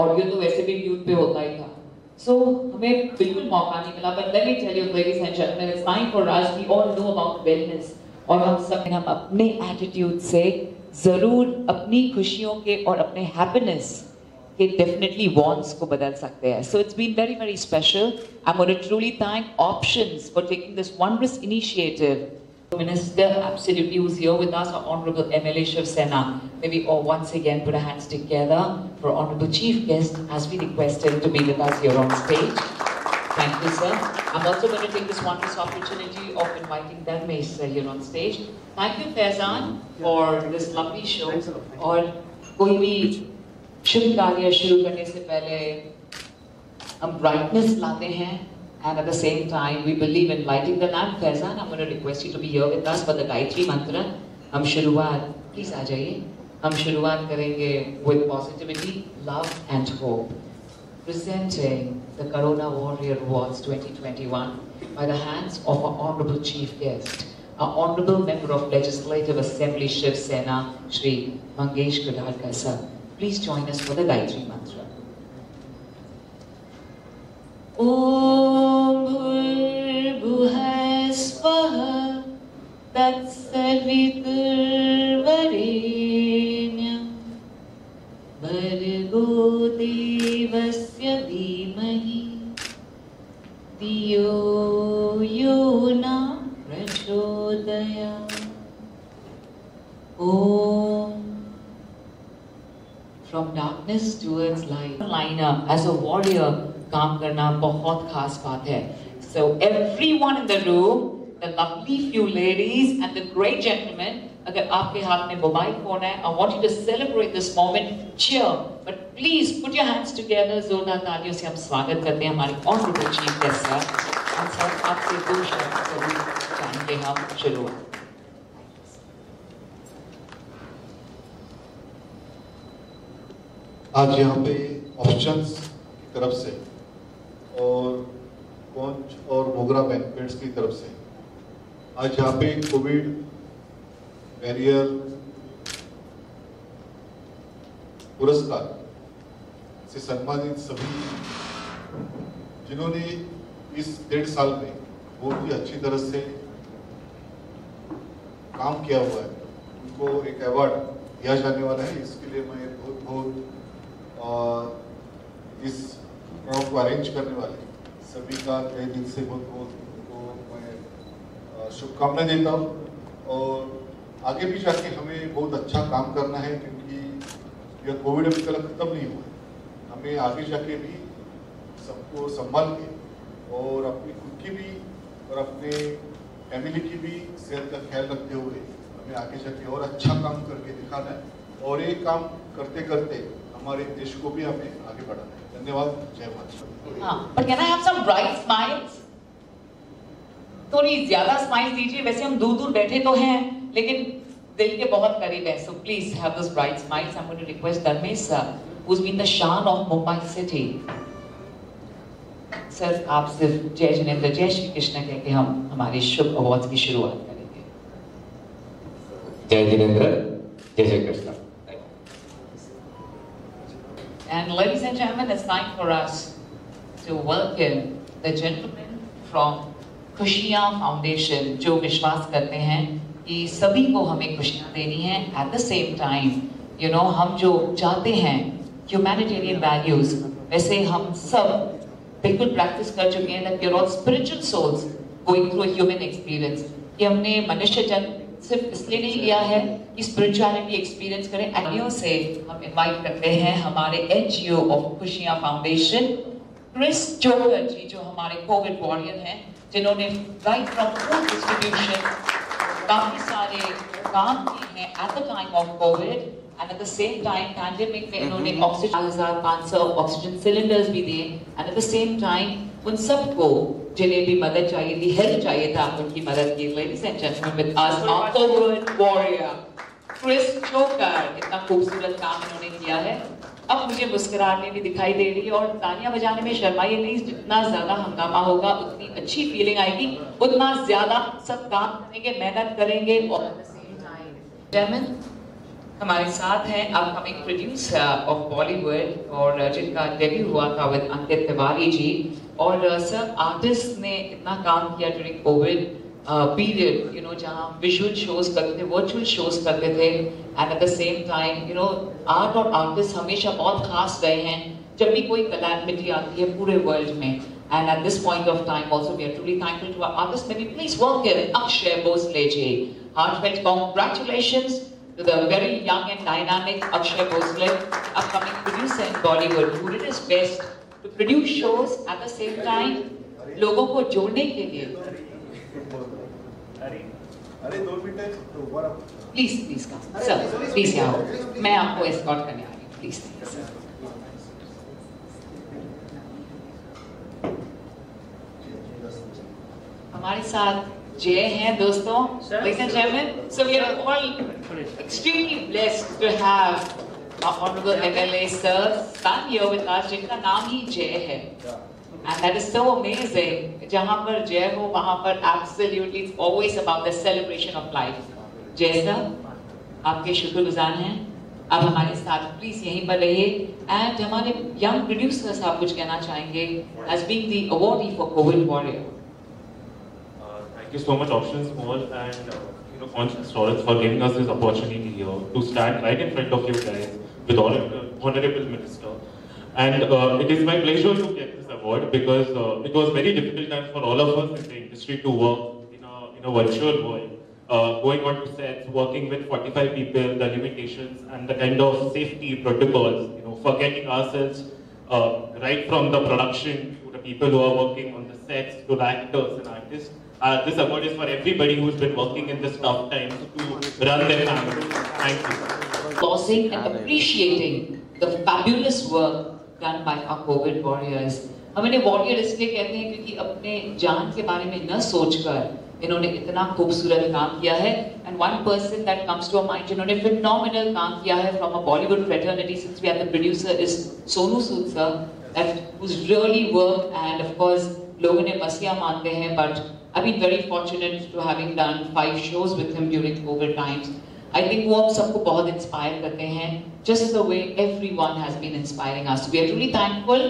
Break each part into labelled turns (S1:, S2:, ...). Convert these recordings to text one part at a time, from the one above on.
S1: Audio तो वैसे भी म्यूट पे होता ही था। So हमें बिल्कुल मौका नहीं मिला, but let me tell you ladies and gentlemen, it's time for us, we all know about wellness, और हम अपने एटीट्यूड से जरूर अपनी खुशियों के और अपने हैप्पीनेस के डेफिनेटली वॉन्ट्स को बदल सकते हैं. So it's been very very special. I'm going to truly thank Options for taking this wondrous initiative. Minister absolutely who's here with us, our Honorable MLA Shiv Sena. May we all once again put our hands together for Honorable Chief Guest as we request him to be with us here on stage. Thank you, sir. I'm also going to take this wondrous opportunity of inviting Dharmesh sir here on stage. Thank you, Faizan, for this lovely show. और कोई भी शुभ कार्य शुरू करने से पहले हम brightness लाते हैं. And at the same time, we believe in lighting the lamp. Faizan, I'm going to request you to be here with us for the Gayatri Mantra. हम शुरुआत, please आ जाइए. हम शुरुआत करेंगे with positivity, love and hope. Presenting the Corona Warrior Awards 2021 by the hands of our Honorable Chief Guest, our Honorable Member of Legislative Assembly Shiv Sena, Shri Mangesh Gadadkar sir. Please join us for the Gayatri Mantra. Om Bhurvubhuः Swaha Tatsaviturvarenyam Bhargo Devasya Dhimahi Dhiyo Yo Na Prachodayat. Om. From darkness towards light. Liner as a warrior. काम करना बहुत खास बात है. So everyone in the room, the lovely few ladies and the great gentlemen, अगर आपके हाथ में मोबाइल फोन है, I want you to celebrate this moment, cheer, but please put your hands together. जोरदार तालियों से हम स्वागत करते हैं हमारे Honorable Chief Guest sir. और सर आपसे दो शब्द जरूर जानेंगे हम शुरुआत.
S2: आज यहाँ पे ऑप्शंस की तरफ से और कॉन्च और मोगरा बैंक्वेट्स की तरफ से आज यहाँ पे कोविड बैरियर पुरस्कार से सम्मानित सभी जिन्होंने इस 1.5 साल में बहुत ही अच्छी तरह से काम किया हुआ है, उनको एक अवार्ड दिया जाने वाला है. इसके लिए मैं बहुत इस प्रोग्राम को अरेंज करने वाले सभी का तहे दिल से बहुत उनको मैं शुभकामनाएं देता हूँ. और आगे भी जाके हमें बहुत अच्छा काम करना है, क्योंकि यह कोविड अभी तक खत्म नहीं हुआ है. हमें आगे जाके भी सबको संभाल के और अपनी खुद की भी और अपने फैमिली की भी सेहत का ख्याल रखते हुए हमें आगे जाके और अच्छा काम करके दिखाना है. और ये काम करते करते हमारे देश को भी हमें आगे बढ़ाना है. धन्यवाद. जय माता.
S1: हाँ, but can I have some bright smiles? थोड़ी ज्यादा स्माइल्स दीजिए. वैसे हम दूर दूर बैठे तो हैं, लेकिन दिल के बहुत करीब है. So please have those bright smiles. I'm going to request Dharmesh sir, who's been the Shan of Mumbai City. Sir आप सिर्फ जय जिनेंद्र जय श्री कृष्ण कह के हम हमारे शुभ अवार्ड्स की शुरुआत करेंगे.
S3: जय जिनेंद्र जय Shri Krishna.
S1: And ladies and gentlemen, it's time for us to welcome the gentleman from खुशियाँ फाउंडेशन, जो विश्वास करते हैं कि सभी को हमें खुशियाँ देनी है. At the same time, you know, हम जो चाहते हैं humanitarian values, वैसे हम सब बिल्कुल प्रैक्टिस कर चुके हैं that we are all spiritual souls going through a human experience. कि हमने मनुष्य जन्म सिर्फ इसलिए नहीं लिया है कि स्पिरिचुअलिटी एक्सपीरियंस करें. एनियो से हम इनवाइट करते हैं हमारे एनजीओ ऑफ खुशियाँ फाउंडेशन, क्रिस जोकर जी, जो हमारे कोविड वॉरियर हैं, जिन्होंने राइट फ्रॉम फूड डिस्ट्रीब्यूशन काफी सारे काम किए हैं at the time of Covid. And at the same time, pandemic में इन्होंने ऑक्सीजन 1500 ऑक्सीजन सिलेंडर्स भी दिए. And at the same time, उन सबको जिन्हें भी मदद चाहिए थी, हेल्प चाहिए था, उनकी मदद की. Ladies and gentlemen, with us, our COVID warrior, Chris जोकर. इतना खूबसूरत काम इन्होंने किया है. अब मुझे मुस्कुराने भी दिखाई दे रही है और तालियां बजाने में शर्माइए नहीं. जितना ज्यादा हंगामा होगा उतनी अच्छी फीलिंग आएगी, उतना ज्यादा सब काम करेंगे, मेहनत करेंगे. और at the same time, हमारे साथ हैं अपकमिंग प्रोड्यूसर ऑफ बॉलीवुड और जिनका डेब्यू हुआ था विद अंकित तिवारी जी। और सर आर्टिस्ट ने इतना काम किया ड्यूरिंग कोविड पीरियड, जहाँ विजुअल शोज करते थे, वर्चुअल शोज करते थे, and at the same time art और आर्टिस्ट हमेशा बहुत खास रहे हैं जब भी कोई कैलेमिटी आती है पूरे वर्ल्ड में। And at this point of time also we are truly thankful to our artists. May we please welcome Akshay Bhosle ji. Heartfelt congratulations to the very young and dynamic Akshay Bhosle, upcoming producer in Bollywood, who did his best to produce shows at the same time लोगों को जोड़ने के लिए। Please come, sir. Please आओ, मैं आपको escort करने आ रही हूँ. Please, sir. हमारे साथ जय हैं दोस्तों, ladies and gentlemen. So we are all extremely blessed to have our honorable MLA sir stand here with us, जिनका नाम ही जय है, and that is so amazing. जहाँ पर जय हो वहाँ पर absolutely it's always about the celebration of life. जय सर, आपके शुक्रगुजार हैं, आप हमारे साथ प्लीज यहीं पर रहिए। एंड हमारे यंग प्रोड्यूसर्स आप कुछ कहना चाहेंगे as being the awardee for COVID Warrior?
S4: Thank you so much, Options Mall and Conscious Taurus for giving us this opportunity here to stand right in front of you guys with Honorable Minister. And it is my pleasure to get this award because it was very difficult time for all of us in the industry to work in a virtual world. Going on to sets, working with 45 people, the limitations and the kind of safety protocols, forgetting ourselves right from the production to the people who are working on the sets to the actors and artists. This award is for everybody who's been working in this tough times to run their family. Thank you.
S1: Applauding and appreciating the fabulous work done by our COVID warriors. हम इन्हें warrior इसलिए कहते हैं क्योंकि अपने जान के बारे में न सोचकर इन्होंने इतना खूबसूरत काम किया है। And one person that comes to our mind जिन्होंने phenomenal काम किया है from a Bollywood fraternity, since we have the producer, is Sonu Sood sir, that who's really worked, and of course लोगों ने मसीहा मानते हैं, but I've been very fortunate to having done 5 shows with him during COVID times. I think वो हम सबको बहुत inspire करते हैं, just the way everyone has been inspiring us. We are truly thankful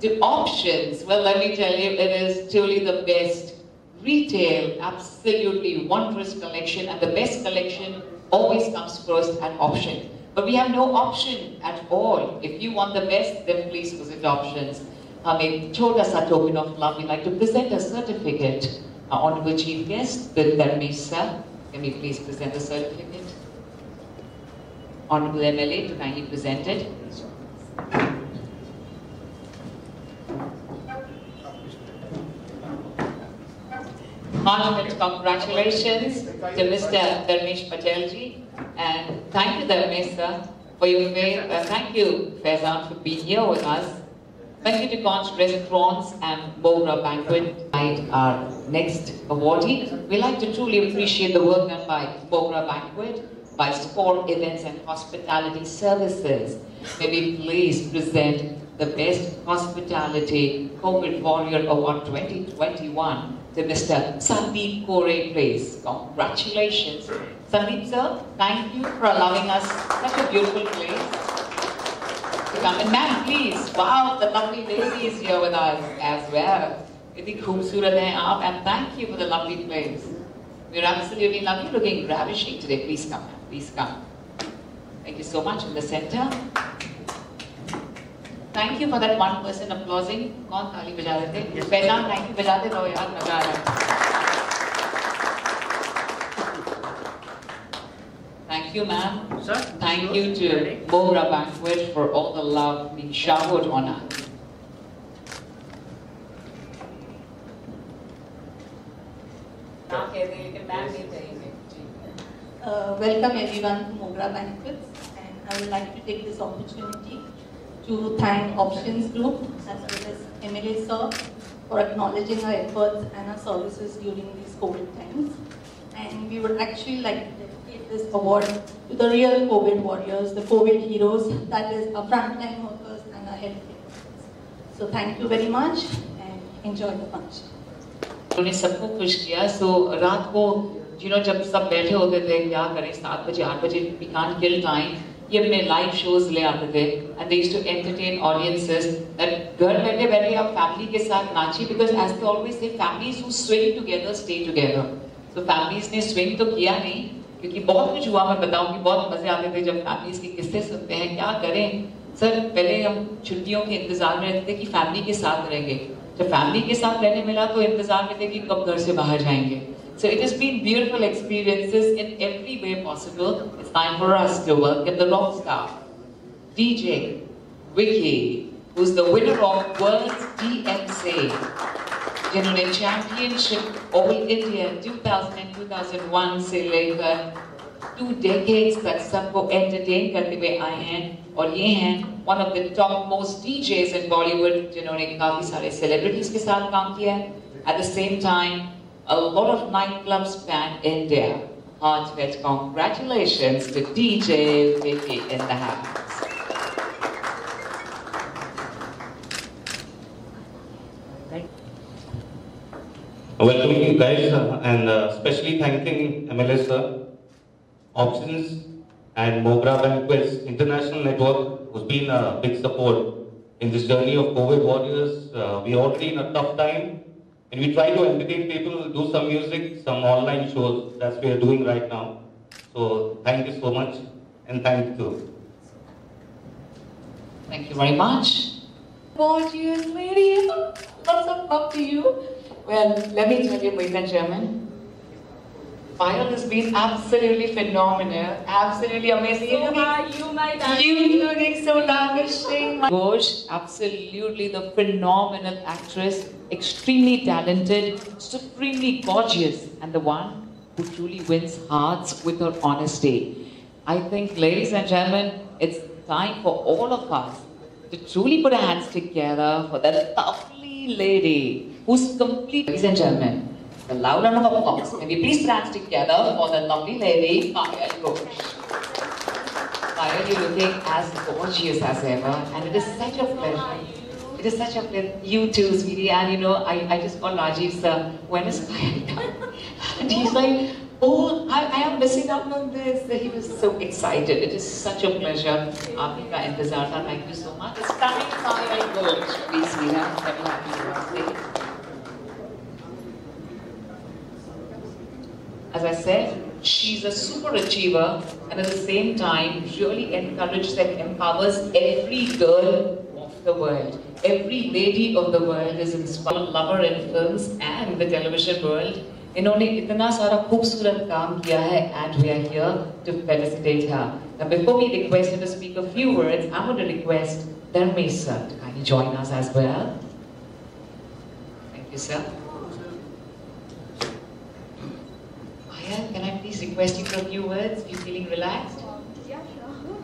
S1: to Options. Well, let me tell you, it is truly the best retail, absolutely wondrous collection, and the best collection always comes first at Options. But we have no option at all. If you want the best, then please visit Options. हमें छोटा सा token of love, we'd like to present a certificate. Our Honorable Chief Guest, Bill Dharmesh sir, can we please present the certificate? Honorable MLA to kindly present it. Heartfelt congratulations to Mr. Dharmesh Patel ji, and thank you Dharmesh sir for your faith. Thank you Faizan for being here with us. Thank you to Conch Restaurants and Mogra Banquet. Our next awardee, we like to truly appreciate the work done by Mogra Banquet, by Sport Events and Hospitality Services. May we please present the Best Hospitality COVID Warrior Award 2021 to Mr. Sandeep Kore, please. Congratulations. Sandeep sir, thank you for allowing us such a beautiful place. Come in, ma'am, please. Wow, the lovely lady is here with us as well. Itni khoobsurat hai aap, and thank you for the lovely place. We're absolutely lovely, looking ravishing today. Please come, ma'am. Please come. Thank you so much in the center. Thank you for that one person applauding. कौन ताली बजा रहे थे? Faizan, thank you बजाते रहो यार, मजा आ रहा है. Thank you, ma'am.
S5: Sir,
S1: thank you to Mogra Banquet for all the love being showered on us.
S6: Welcome everyone to Mogra Banquets, and I would like to take this opportunity to thank Options Group as well as MLA sir for acknowledging our efforts and our services during these COVID times. And we would actually like to dedicate this award to the real COVID warriors, the COVID heroes, that is our frontline workers and our healthcare workers. So thank you very much and enjoy the function.
S1: उन्होंने सबको खुश किया। सो रात को जब सब बैठे होते थे क्या करें 7 बजे 8 बजे we can't kill time, ये अपने लाइव शोज ले आते थे and they used to entertain audiences that घर बैठे बैठे आप फैमिली के साथ नाचिए because as they always say families who swing together stay together. So families ने swing तो किया नहीं क्योंकि बहुत कुछ हुआ, मैं बताऊं कि बहुत मजे आते थे जब families के किस्से सुनते हैं. क्या करें सर, पहले हम छुट्टियों के इंतजार में रहते थे कि फैमिली के साथ रहेंगे, जब फैमिली के साथ रहने मिला तो इंतजार में थे कि कब घर से बाहर जाएंगे. So it has been beautiful experiences in every way possible. It's time for us to welcome the rock star, DJ Vicky, who's the winner of World's DMC, जिन्होंने championship All India 2000 and 2001 से लेकर 2 decades तक सबको entertain करते हुए आए हैं. और ये हैं one of the top most DJs in Bollywood, जिन्होंने काफी सारे celebrities के साथ काम किया है. At the same time, a lot of nightclubs pan India. Heartfelt congratulations to DJ Vicky in the house.
S4: Welcoming you guys and especially thanking MLS sir, Options and Mogra Banquets International Network, who's been a big support in this journey of COVID warriors. We're already in a tough time. And we try to entertain people, do some music, some online shows. That's what we are doing right now. So thank you so much, and thank you.
S1: Thank you very much. Gorgeous lady, lots of love to you. Well, let me tell you, ladies and gentlemen, Payal has been absolutely phenomenal, absolutely amazing. You looking so ravishing. Ghosh, absolutely the phenomenal actress, extremely talented, supremely gorgeous, and the one who truly wins hearts with her honesty. I think, ladies and gentlemen, it's time for all of us to truly put our hands together for that lovely lady who's complete. Ladies and gentlemen, a loud round of applause. Can we please put hands together for the lovely lady, Payal Ghosh. Payal, you're looking as gorgeous as ever, and it is such a pleasure. It is such a pleasure. You too, sweetie. And I just called Rajiv sir, when is Payal coming? And he's like, oh, I am missing out on this. He was so excited. It is such a pleasure. Aapka intezar tha. Thank you so much. It's time, Payal Ghosh. Please, sweetheart. Very happy birthday. As I said, she's a super achiever and at the same time really encourages and empowers every girl of the world. Every lady of the world is inspired, lover in films and the television world. इन्होंने इतना सारा खूबसूरत काम किया है and we are here to felicitate her. Now before we request her to speak a few words, I'm going to request Dharmesh sir to kindly join us as well. Thank you, sir. Can I please request you for a few words? Are you feeling relaxed?
S5: Yeah, sure.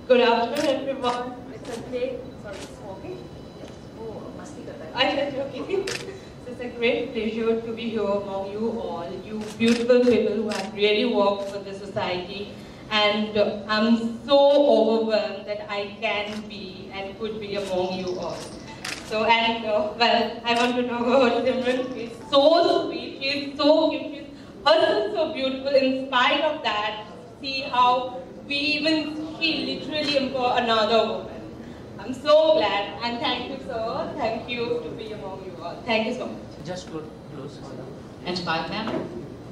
S1: Good afternoon, everyone.
S5: It's a great, sorry, smoking? Oh, masti karta hai. I'm joking. It's a great pleasure to be here among you all, you beautiful people who have really worked for the society. And I'm so overwhelmed that I can be and could be among you all. So, and well, I want to know about Simran. She's so sweet, she's so cute, she's herself so beautiful. In spite of that, see how she literally empower another woman. I'm so glad, and thank you, sir. Thank you to be among you all. Thank you so much.
S7: Just close.
S1: And hi, ma'am.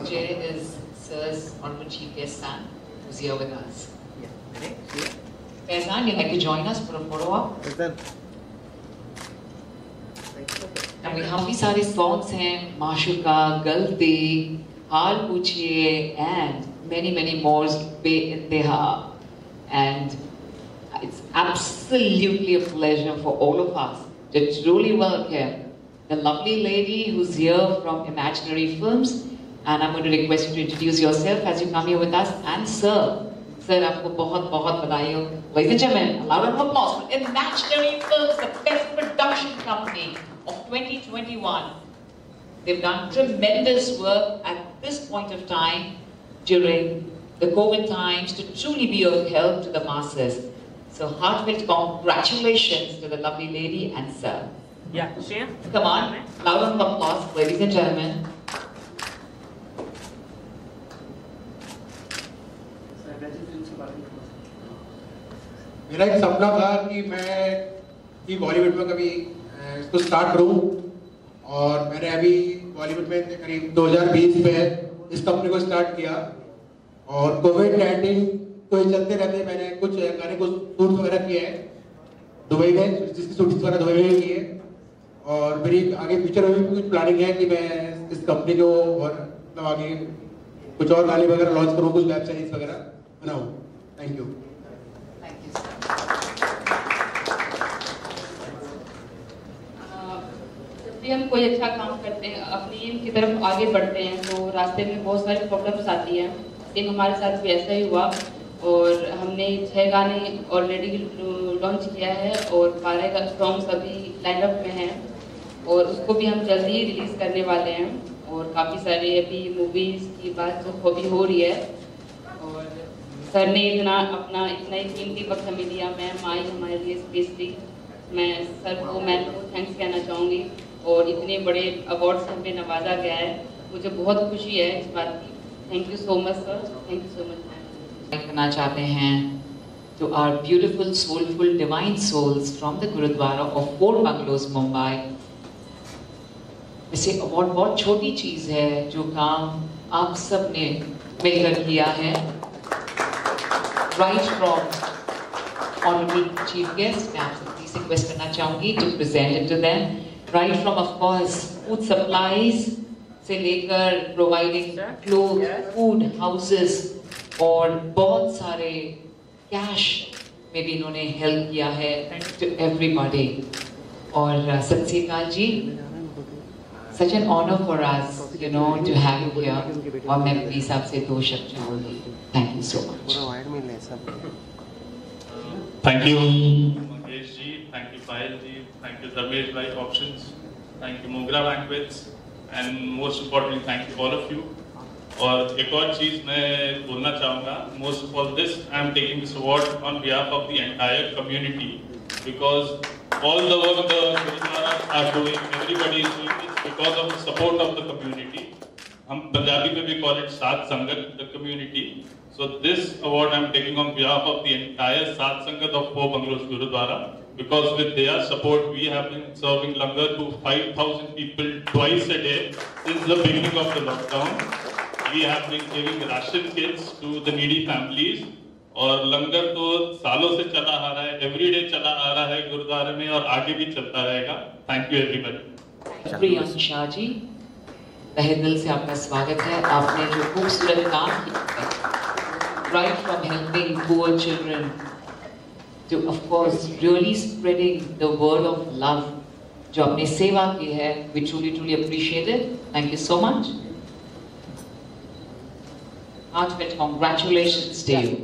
S1: Jay is Sir's honorable chief guest son, who's here with us.
S7: Yeah. Correct. Yeah.
S1: Faizan, you'd like to join us for a photo op? And we have these सारे songs हैं, माशुका, गलती, हाल पूछिए, and many more बे-इंतहा. And it's absolutely a pleasure for all of us to truly welcome the lovely lady who's here from Imaginary Films. And I'm going to request you to introduce yourself as you come here with us. And sir, आपको बहुत बधाई हो. Ladies and gentlemen, a loud round of applause for Imaginary Films, the best production company of 2021. They've done tremendous work at this point of time during the COVID times to truly be of help to the masses. So heartfelt congratulations to the lovely lady and sir.
S7: Yeah. Shreya?
S1: Come on, loud round of applause, ladies and gentlemen.
S8: मेरा एक सपना था कि बॉलीवुड में कभी इसको start करूं, और मैंने अभी बॉलीवुड में करीब 2020 में इस कंपनी को स्टार्ट किया। और कोविड-19 तो ये चलते रहते, मैंने कुछ गाने को शूट वगैरह किए हैं दुबई में, जिसकी शूटिंग वगैरह दुबई में की है। और मेरी आगे फ्यूचर में भी कुछ प्लानिंग है कि मैं इस कंपनी को और मतलब आगे कुछ और गाने वगैरह लॉन्च करूँ, कुछ वेब सीरीज वगैरह बनाऊँ। Thank you.
S9: जब भी हम कोई अच्छा काम करते हैं, अपनी एम की तरफ आगे बढ़ते हैं, तो रास्ते में बहुत सारी प्रॉब्लम्स आती हैं। सेम हमारे साथ भी ऐसा ही हुआ, और हमने 6 गाने ऑलरेडी लॉन्च किया है और 12 का सॉन्ग्स अभी लाइनअप में हैं, और उसको भी हम जल्दी ही रिलीज़ करने वाले हैं। और काफ़ी सारी अभी मूवीज़ की बात तो अभी हो रही है, और सर ने इतना ही कीमती वक्त हमें दिया। मैम आई हमारे लिए स्पेशली, मैं सर को मैम को थैंक्स कहना चाहूँगी। और इतने बड़े अवार्ड से हमें नवाजा गया है, मुझे बहुत खुशी है इस बात की। Thank you so much sir, thank you so much ma'am.
S1: करना चाहते हैं to our beautiful, soulful, divine souls from the Gurudwara of 4 Bungalows, Mumbai. वैसे अवार्ड बहुत छोटी चीज़ है, जो काम आप सब ने मिलकर किया है। Right from Honorable Chief Guest, मैं आपसे प्लीज रिक्वेस्ट करना चाहूँगी to present it to them. Right from, of course, food supplies से लेकर providing clothes, food, houses, और बहुत सारे कैश में भी इन्होंने हेल्प किया है टू एवरीबॉडी। और सत श्री अकाल जी, such an honour for us to have you here. और मैं प्लीज आपसे 2 शब्द बोलूंगी। Thank you so much.
S10: Thank you Mangesh ji, thank you Payal ji, thank you Dharmesh भाई options, thank you Mogra banquets, and most importantly thank you all of you. और एक और चीज मैं बोलना चाहूँगा, most of all this I am taking this award on behalf of the entire community, because all the work the gurudwara are doing, everybody is doing it because of the support of the community. हम पंजाबी में भी call it sadh sangat, the community. So this award I am taking on behalf of the entire sadh sangat of 4 Bungalows Gurudwara, because with their support we have been serving langar to 5,000 people twice a day since the beginning of the lockdown. We have been giving ration kits to the needy families, और लंगर तो सालों से चला आ रहा है, everyday चला आ रहा है गुरुद्वारे में, और आगे भी चलता रहेगा। Thank you everybody.
S1: Priyank Shah ji, तहे दिल से आपका स्वागत है। आपने जो खूबसूरत काम किया है, right from helping poor children to of course really spreading the word of love, जो आपने सेवा की है, we truly appreciate it. Thank you so much. Heartfelt congratulations to you.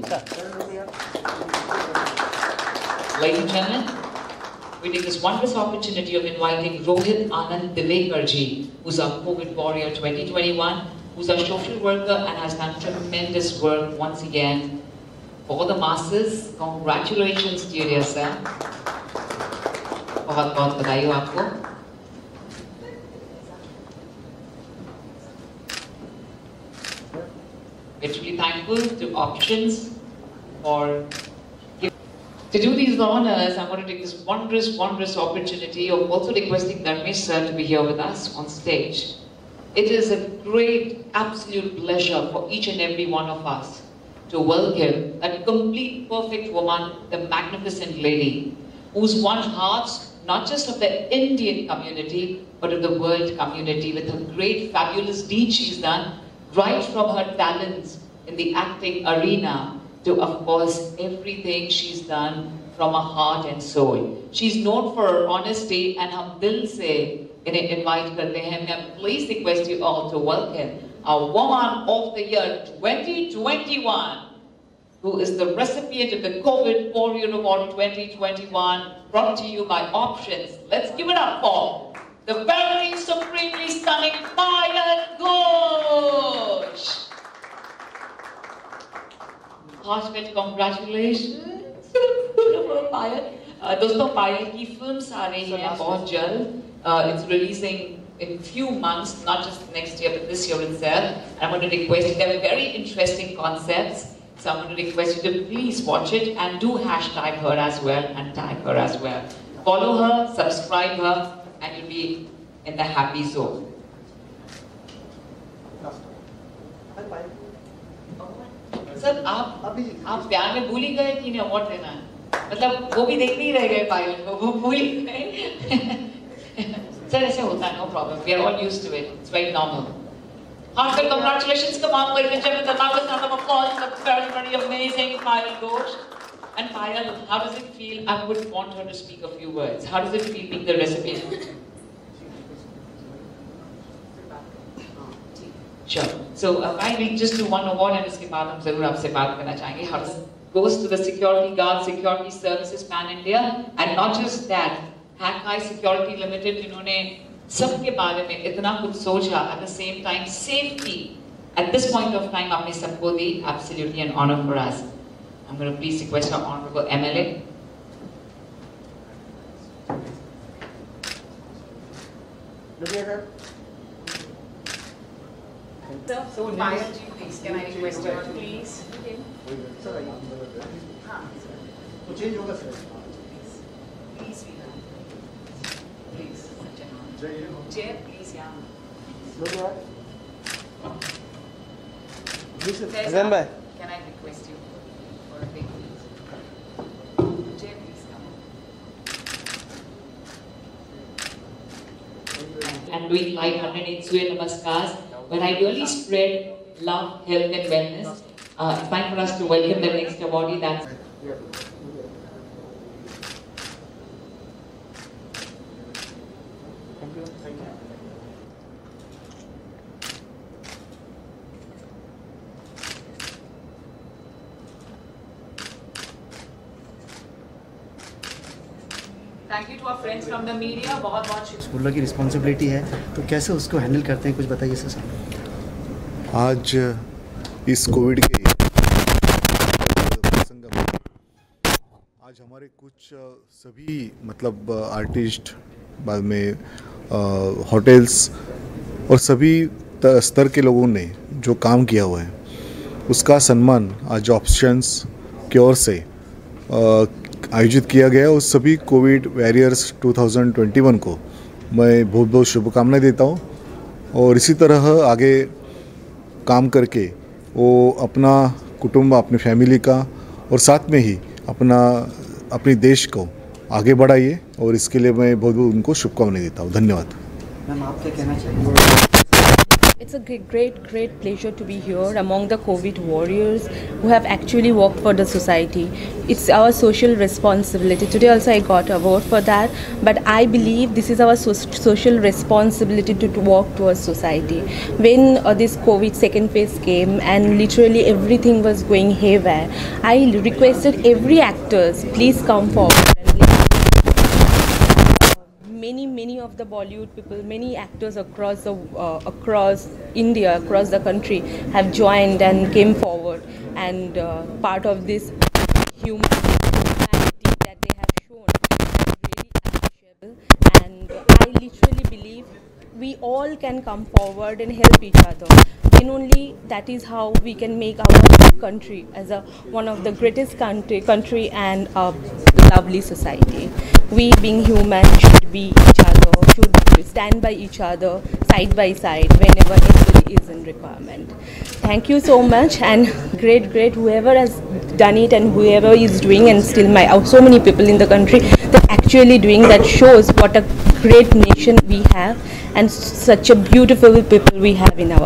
S1: Ladies and gentlemen, we take this wondrous opportunity of inviting Rohit Anand Divekar ji, who's our COVID Warrior 2021, who's our social worker and has done tremendous work once again for the masses. Congratulations to you, dear sir. बहुत बधाई हो आपको। We're truly thankful to Options for to do these honors. I'm going to take this wondrous opportunity of also requesting Dharmesh sir to be here with us on stage. It is a great, absolute pleasure for each and every one of us to welcome that complete, perfect woman, the magnificent lady, who's won hearts not just of the Indian community, but of the world community with her great, fabulous deeds she's done, right from her talents in the acting arena to, of course, everything she's done from her heart and soul. She's known for her honesty, and hum dil se inhe invite karte hain. May I please request you all to welcome our Woman of the Year 2021, who is the recipient of the COVID Warrior Award 2021, brought to you by Options. Let's give it up for the very supremely stunning Payal Ghosh. Heartfelt congratulations Payal. दोस्तों, पायल की films आ रही हैं बहुत जल्द. It's releasing in few months, not just next year but this year itself. I'm going to request, there are very interesting concepts. So I'm going to request you to please watch it and do hashtag her as well and tag her as well. Follow her, subscribe her, and you'll be in the happy zone. Sir आप प्यार में भूल ही गए कि award लेना है, मतलब वो भी देख नहीं रह गए पायल को, वो भूल ही गए। सर ऐसे होता है, no problem, we are all used to it, it's very normal. Heartfelt congratulations, come on, ladies and gentlemen, the loudest round of applause, that's very, very amazing, Payal Ghosh. And Payal, how does it feel? I would want her to speak a few words. How does it feel being the recipient? Sure. So, I will just do one award and उसके बाद हम ज़रूर आपसे बात करना चाहेंगे. How does goes to the security guard, security services pan India, and not just that, Hakai Security Limited, जिन्होंने सबके बारे में इतना कुछ सोचा, at the same time safety at this point of time आपने सबको दी, absolutely an honor for us. I'm going to please request our honorable MLA. So Payal ji, please, can I request her, please? Please, please, chair, please, yeah. Can I request you for a big please? Chair, please come. And doing like 108 Surya Namaskars, but I really spread love, health and wellness. It's time for us to welcome the next awardee. That's Thank you to our friends from the media. बहुत
S11: स्कूलों की responsibility है, तो कैसे उसको handle करते हैं, कुछ बताइए सर।
S2: आज इस कोविड के प्रसंग में आज हमारे कुछ सभी मतलब आर्टिस्ट, बाद में होटल्स और सभी स्तर के लोगों ने जो काम किया हुआ है उसका सम्मान आज ऑप्शंस की ओर से आयोजित किया गया। उस सभी कोविड वॉरियर्स 2021 को मैं बहुत बहुत शुभकामनाएं देता हूं और इसी तरह आगे काम करके वो अपना कुटुंब, अपनी फैमिली का और साथ में ही अपने देश को आगे बढ़ाइए और इसके लिए मैं बहुत बहुत उनको शुभकामनाएं देता हूं। धन्यवाद।
S11: मैम आप क्या कहना चाहिए?
S12: It's a great pleasure to be here among the COVID warriors who have actually worked for the society. It's our social responsibility. Today also I got an award for that, but I believe this is our social responsibility to work towards society. When this COVID second phase came and literally everything was going haywire, I requested every actors, please come forward. Many of the Bollywood people, many actors across India, across the country have joined and came forward, and part of this humanity that they have shown is really appreciable. And I literally believe we all can come forward and help each other. Then only that is how we can make our country as one of the greatest country and a lovely society. We being human should be each other, should stand by each other side by side whenever anybody is in requirement. Thank you so much, and great whoever has done it and whoever is doing, and still so many people in the country that actually doing that shows what a great nation we have and such a beautiful people we have in our